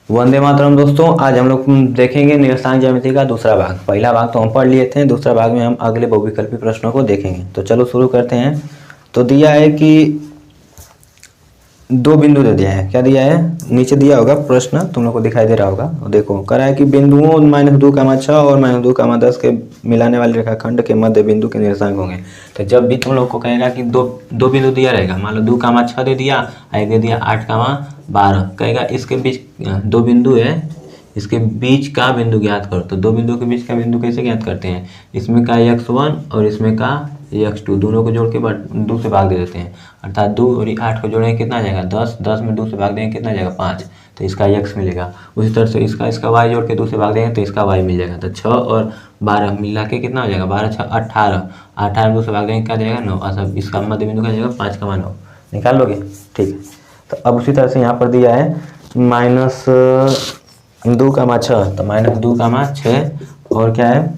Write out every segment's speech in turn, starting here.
वंदे मातरम दोस्तों। आज हम लोग देखेंगे निर्देशांक ज्यामिति का दूसरा भाग। पहला भाग तो हम पढ़ लिए थे, दूसरा भाग में हम अगले बहुविकल्पी प्रश्नों को देखेंगे। तो चलो शुरू करते हैं। तो दिया है कि दो बिंदु दे दिया है। क्या दिया है? नीचे दिया होगा प्रश्न, तुम लोग को दिखाई दे रहा होगा। और देखो कह रहा है कि बिंदुओं -2,6 और -2,10 के मिलाने वाले रेखाखंड के मध्य बिंदु के निर्देशांक होंगे। तो जब भी तुम लोग को कहेगा कि दो बिंदु दिया रहेगा, मान लो 2,6 दे दिया, एक दे दिया 8,12, कहेगा इसके बीच दो बिंदु है, इसके बीच का बिंदु ज्ञात करो। तो दो बिंदु के बीच का बिंदु कैसे ज्ञात करते हैं? इसमें का x1 और इसमें का x2, दोनों को जोड़ के 2 से भाग दे देते हैं। अर्थात 2 और 8 को जोड़ेंगे कितना आ जाएगा? 10। 10 में 2 से भाग देंगे कितना आ जाएगा? 5। तो इसका x मिलेगा। उसी तरह से इसका y जोड़ के 2 से भाग देंगे तो इसका y मिल जाएगा। तो 6 और 12 मिला के कितना हो जाएगा? 12 6 18। 18 में 2 से भाग देंगे क्या जाएगा? 9। अच्छा इसका मध्य बिंदु क्या जाएगा? 5,9 निकाल लोगे। ठीक है। तो अब उसी तरह से यहाँ पर दिया है -2,6, तो -2,6 और क्या है?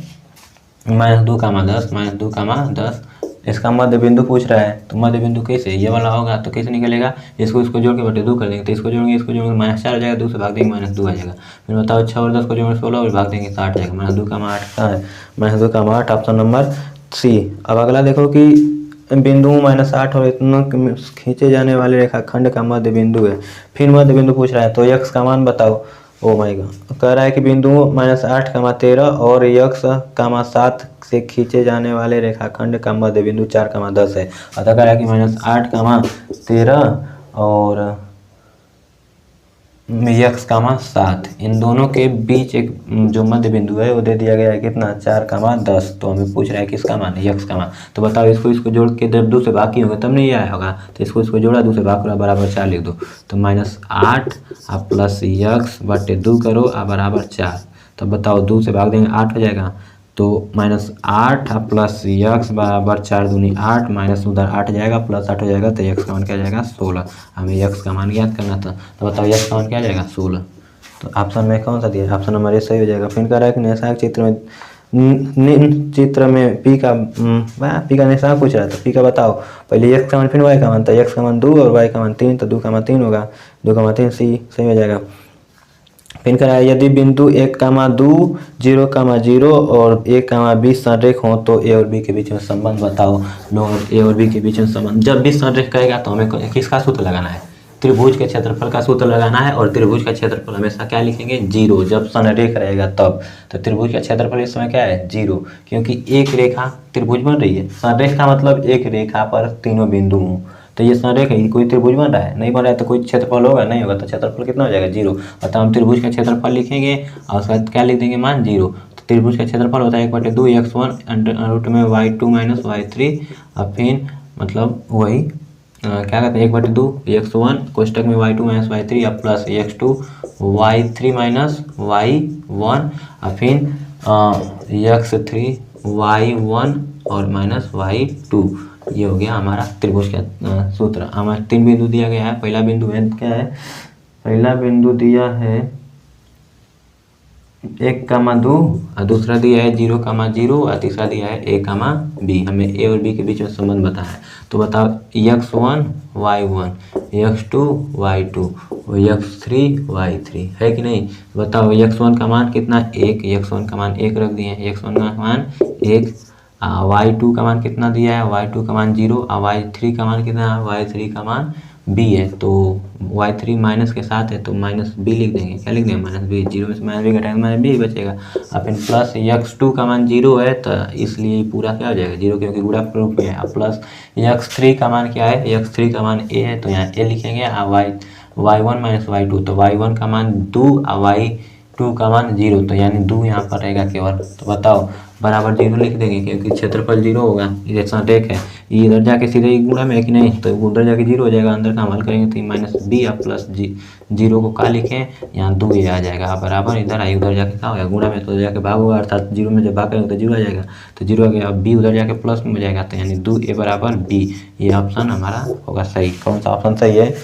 -2,10, -2,10। इसका मध्य बिंदु पूछ रहा है। तो मध्य बिंदु कैसे? ये वाला होगा तो कैसे निकलेगा? इसको जोड़ के बटे 2 कर देंगे। तो इसको जोड़ेंगे -4 हो जाएगा, 2 से भाग देंगे -2 आ जाएगा। फिर बताओ 6 और 10 को जोड़ेंगे 16 और भाग देंगे तो 8 जाएगा। -2,8 का है, -2,8 ऑप्शन नंबर सी। अब अगला देखो कि बिंदु -8 और इतना खींचे जाने वाले रेखाखंड का मध्य बिंदु है। फिर मध्य बिंदु पूछ रहा है तो x का मान बताओ। ओ माय गॉड, कह रहा है कि बिंदु -8,13 और x,7 से खींचे जाने वाले रेखाखंड का मध्य बिंदु 4,10 है। अतः कह रहा है कि -8,13 और x,7 इन दोनों के बीच एक जो मध्य बिंदु है वो दे दिया गया है कितना? 4,10। तो हमें पूछ रहा है किसका मान? x का मान। तो बताओ इसको जोड़ के जब 2 से भाग किए होंगे तब नहीं आया होगा। तो इसको जोड़ा, 2 से भाग करो बराबर 4 लिख दो। तो -8 और प्लस x बटे 2 करो और बराबर 4। तो बताओ 2 से भाग देंगे 8 हो जाएगा। तो -8 प्लस x बराबर 4 दूनी 8, माइनस उधर 8 जाएगा, प्लस 8 हो जाएगा। तो x का मान क्या जाएगा? 16। हमें x का मान ज्ञात करना था। तो बताओ x का मान क्या जाएगा? 16। तो ऑप्शन में कौन सा दिया है? ऑप्शन नंबर ए सही हो जाएगा। फिर कह रहा है कि निर्देशांक चित्र में p का निर्देशांक पूछ रहा है। तो p का बताओ पहले x का मान फिर y का मान। तो x का मान 2 और y का मान 3, तो 2 का मान 3 होगा। 2 का मान 3 सही हो जाएगा। फिर कह रहा है यदि बिंदु 1,2, 0,0 और 1,20 संरेख हो तो a और b के बीच में संबंध बताओ। लो a और b के बीच में संबंध, जब भी संरेख कहेगा तो हमें किसका सूत्र लगाना है? त्रिभुज के क्षेत्रफल का सूत्र लगाना है। और त्रिभुज का क्षेत्रफल हमेशा क्या लिखेंगे? 0। जब संरेख रहेगा तब। तो त्रिभुज का क्षेत्रफल इस समय क्या है? 0, क्योंकि एक रेखा त्रिभुज बन रही है। संरेख का मतलब एक रेखा पर तीनों बिंदु हों। तो ये संरेख है, कोई त्रिभुज बन रहा है? नहीं बन रहा है तो कोई क्षेत्रफल होगा? नहीं होगा। तो क्षेत्रफल कितना हो जाएगा? 0। अतः हम त्रिभुज का क्षेत्रफल लिखेंगे और उसका क्या लिख देंगे? मान 0। तो त्रिभुज का क्षेत्रफल होता है 1/2 x1 रूट में y2 माइनस y3। और फिर मतलब वही क्या कहते हैं 1/2 x1 कोष्टक में y2 माइनस y3 या plus x2 y3 minus y1 और फिर x3 y1 और माइनस y2। ये हो गया हमारा त्रिभुज का सूत्र। हमारा 3 बिंदु दिया गया है। पहला बिंदु है क्या है? पहला बिंदु दिया है 1,2 और दूसरा दिया है 0,0 और तीसरा दिया है a,b। हमें a और b के बीच में संबंध बताया है। तो बताओ x1 y1, x2 y2 और x3 y3 है कि नहीं? बताओ x1 का मान कितना? 1। x1 का मान 1 रख दिए हैं। x1 का मान 1। y2 का मान कितना दिया है? y2 का मान 0 और y3 का मान कितना है? y3 का मान b है। तो y3 माइनस के साथ है तो माइनस b लिख देंगे। क्या लिख देंगे? -b। 0 में से -b घटाएंगे माइनस b बचेगा। और फिर प्लस x2 का मान 0 है तो इसलिए पूरा क्या हो जाएगा? 0, क्योंकि गुणा रूप में है। और प्लस x3 का मान क्या है? x3 का मान a है तो यहाँ a लिखेंगे। और y1 माइनस y2, तो y1 का मान 2 और y2 का मान 0, तो यानी 2 यहाँ पर रहेगा केवल। तो बताओ बराबर 0 लिख देंगे, क्योंकि क्षेत्रफल 0 होगा। ये संरेख है, ये इधर जाके सीधे गुणा में है कि नहीं? तो उधर जाके 0 हो जाएगा। अंदर का हल करेंगे तो -b या प्लस 0 को क्या लिखें? यहाँ 2 ये आ जाएगा। बराबर इधर आई, उधर जाके क्या होगा? गुणा में, तो जाके भाग होगा। अर्थात 0 में जब भाग करेंगे तो 0 आ जाएगा। तो 0 आ गया। अब b उधर जाके प्लस में हो जाएगा। तो यानी 2a बराबर b। ये ऑप्शन हमारा होगा सही। कौन सा ऑप्शन सही है?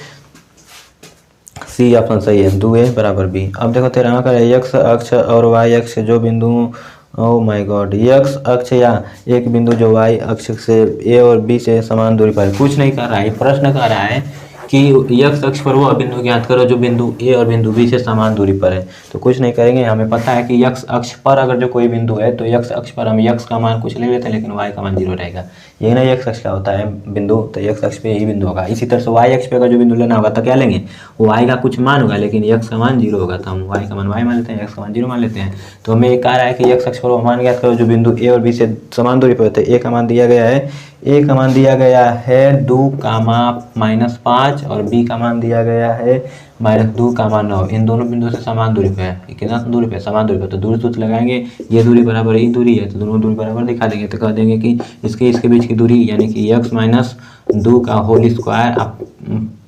सी ऑप्शन सही है, 2a बराबर b। अब देखो 13वां का x अक्ष और y अक्ष जो बिंदु, ओ माय गॉड, x अक्ष या एक बिंदु जो y अक्ष से a और b से समान दूरी पर, कुछ नहीं कर रहा है। प्रश्न कर रहा है कि x अक्ष पर वो बिंदु ज्ञात करो जो बिंदु ए और बिंदु बी से समान दूरी पर है। तो कुछ नहीं करेंगे, हमें पता है कि x अक्ष पर अगर जो कोई बिंदु है तो x अक्ष पर हम x का मान कुछ ले लेते हैं लेकिन y का मान 0 रहेगा। यही ना x अक्ष का होता है बिंदु, तो x अक्ष पे यही बिंदु होगा। इसी तरह से y अक्ष पे अगर जो बिंदु लेना होगा तो क्या लेंगे, y का कुछ मान होगा लेकिन x का मान 0 होगा, तो हम y का मान y मान लेते हैं, x का मान 0 मान लेते हैं। तो हमें ये कह रहा है कि x अक्ष पर वो मान ज्ञात करो जो बिंदु a और b से समान दूरी पर होते हैं। a का मान दिया गया है, a का मान दिया गया है 2, -5 और b का मान दिया गया है -2, 9। इन दोनों बिंदुओं से समान दूरी पे है। कितना दूरी पे, समान दूरी पे, तो दूरी सूत्र लगाएंगे, ये दूरी बराबर ये दूरी है तो दोनों दूरी बराबर दिखा देंगे। तो कह देंगे कि इसके बीच की दूरी यानी कि x - 2 का whole square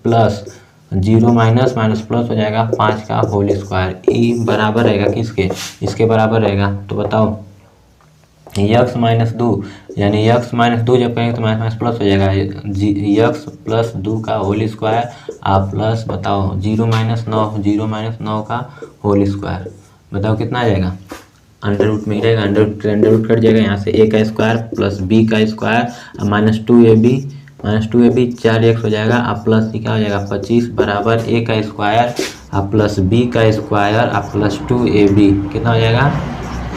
plus 0 minus plus हो जाएगा 5 का होल स्क्वायर, ई बराबर रहेगा किसके, इसके बराबर रहेगा। तो बताओ x - 2 यानी x - 2 जब करेंगे तो माइनस प्लस हो जाएगा, x + 2 का होल स्क्वायर आप प्लस बताओ 0 - 9 का होल स्क्वायर, बताओ कितना आ जाएगा, अंडर रूट में ही रहेगा, अंडर रूट कट जाएगा, यहाँ से a का स्क्वायर प्लस b का स्क्वायर -2ab 4x हो जाएगा, आप प्लस क्या हो जाएगा 25 बराबर a का स्क्वायर आप प्लस b का स्क्वायर आप प्लस 2ab कितना हो जाएगा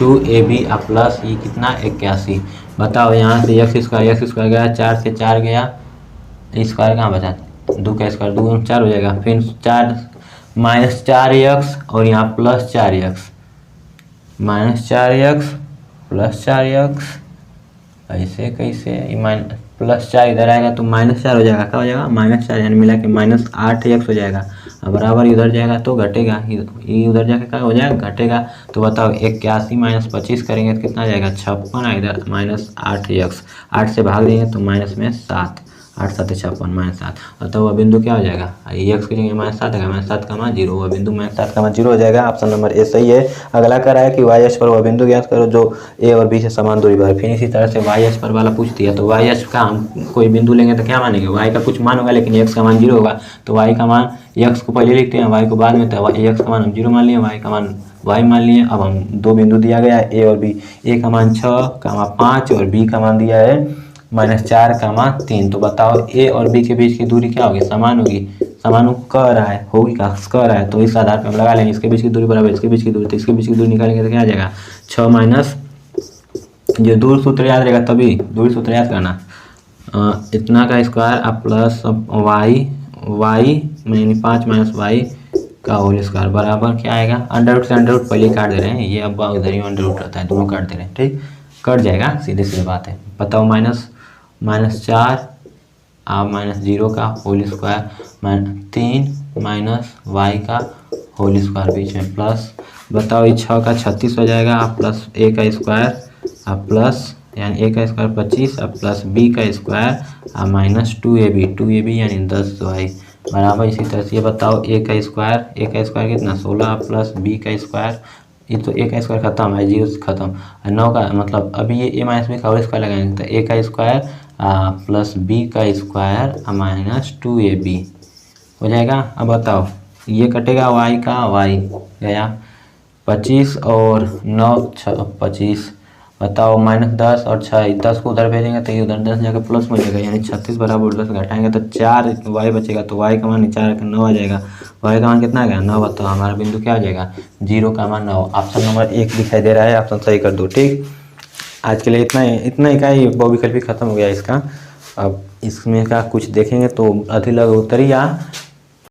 2ab आप प्लस ये कितना 81। बताओ यहाँ से x स्क्वायर गया, 4 से 4 गया, स्क्वायर कहाँ बचा, 2 का स्क्वायर 2 4 हो जाएगा, फिर 4 -4x और यहाँ plus 4x -4x plus 4x, ऐसे कैसे प्लस 4 इधर आएगा तो -4 हो जाएगा, क्या हो जाएगा -4 यानी मिला के -8x हो जाएगा, बराबर इधर जाएगा तो घटेगा, ये उधर जाके क्या हो जाएगा घटेगा। तो बताओ 81 - 25 करेंगे तो कितना आ जाएगा 56, इधर -8x, 8 से भाग देंगे तो माइनस में 7, 8 7 56 -7, तो वह बिंदु क्या हो जाएगा, x की जगह -7 है, -7 का मान 0, वह बिंदु -7 का मान 0 हो जाएगा। ऑप्शन नंबर ए सही है। अगला कह रहा है कि y अक्ष पर वह बिंदु ज्ञात करो जो a और b से समान दूरी पर है। फिर इसी तरह से y अक्ष पर वाला पूछ दिया, तो y अक्ष का हम कोई बिंदु लेंगे तो क्या मानेंगे, y का कुछ मान होगा लेकिन x का मान 0 होगा, तो y का मान x को पहले लिखते हैं y को बाद में, तो x का मान हम 0 मान लिए, y का मान y मान लिए। अब हम दो बिंदु दिया गया है a और b, a का मान 6, 5 और b का मान दिया है -4, 3। तो बताओ a और b के बीच की दूरी क्या होगी, समान होगी, समान कह रहा है होगी का कह रहा है, तो इस आधार पर हम लगा लेंगे इसके बीच की दूरी बराबर इसके बीच की दूरी, तो इसके बीच की दूरी निकालेंगे तो क्या आ जाएगा 6 माइनस, जो दूर सूत्र याद रहेगा तभी दूरी सूत्र याद करना, इतना का स्क्वायर अब प्लस y यानी 5 - y का होल स्क्वायर बराबर क्या आएगा, अंडर रूट से अंडर रूट पहले काट दे रहे हैं, ये अब इधर ही अंडर रूट रहता है, दोनों काट दे रहे हैं, ठीक कट जाएगा, सीधे सीधे बात है। बताओ -4 आप -0 का होल स्क्वायर 3 y का होल स्क्वायर बीच में प्लस, बताओ ये 6 का 36 हो जाएगा, आप प्लस a का स्क्वायर आप प्लस यानी a का स्क्वायर 25 अब प्लस b का स्क्वायर आप -2ab यानी 10y बराबर। इसी तरह से ये बताओ a का स्क्वायर कितना 16 आप प्लस b का स्क्वायर, ये तो a का स्क्वायर खत्म है, 0 से खत्म, 9 का मतलब अभी ये a - b का होल स्क्वायर लगाएंगे तो a का स्क्वायर प्लस b का स्क्वायर -2ab हो जाएगा। अब बताओ ये कटेगा y का y गया 25 और 9 25, बताओ -10 और 6, 10 को उधर भेजेंगे तो ये उधर 10 जाकर प्लस में हो जाएगा यानी 36 बराबर 10 घटाएंगे तो 4y बचेगा, तो y का मान 4 का 9 आ जाएगा, y का मान कितना आ गया 9, बताओ हमारा बिंदु क्या हो जाएगा 0 का मान 9। ऑप्शन नंबर 1 दिखाई दे रहा है, ऑप्शन सही कर दो। ठीक, आज के लिए इतना ही का ही बहुविकल्पी खत्म हो गया इसका। अब इसमें का कुछ देखेंगे तो अधिलघु उत्तरीय